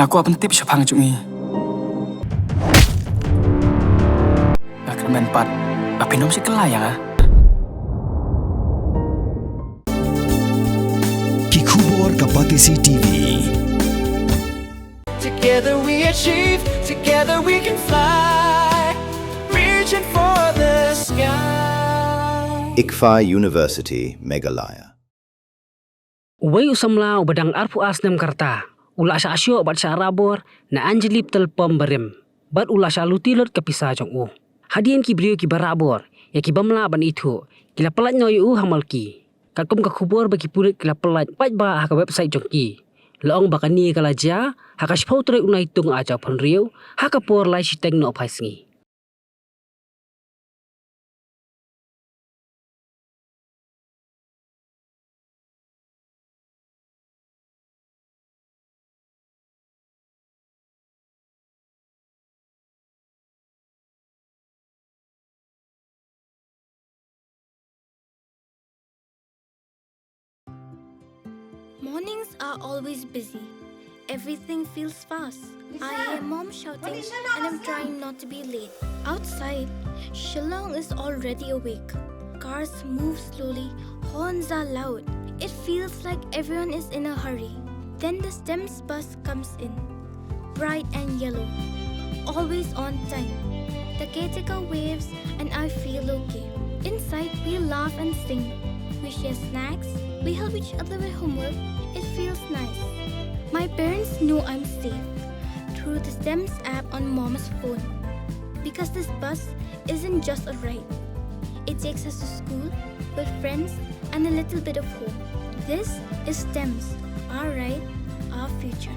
Aku apa tip siapang cumi. Keremen 4. Apa nom si kelayang ah? Kikubor kapati CTV. Together we achieve, together we can fly, reaching for the sky. ICFA University, Meghalaya. Way Samla badang arpu asnam karta. Ula sa asyo bat sa Rahbor na Anjalee telpom berim. Bat ula sa lutilot kapisa jong u. Hadian ki beliau ki Rahbor, ya ki bamla ban itu. Kila pelat noy u Malki. Kakum ka kubor bagi pulit kila pelat pat ba ha website jong ki. Laong bakani kala ja, ha ka spau tre unai tung aja pon riu, ha ka por lai si teng no phaisngi. Mornings are always busy. Everything feels fast. I hear mom shouting and I'm trying not to be late. Outside, Shillong is already awake. Cars move slowly, horns are loud. It feels like everyone is in a hurry. Then the STEMS bus comes in, bright and yellow, always on time. The caretaker waves and I feel okay. Inside, we laugh and sing. We share snacks. We help each other with homework. It feels nice. My parents know I'm safe through the STEMS app on mom's phone. Because this bus isn't just a ride. It takes us to school with friends and a little bit of hope. This is STEMS, our ride, our future.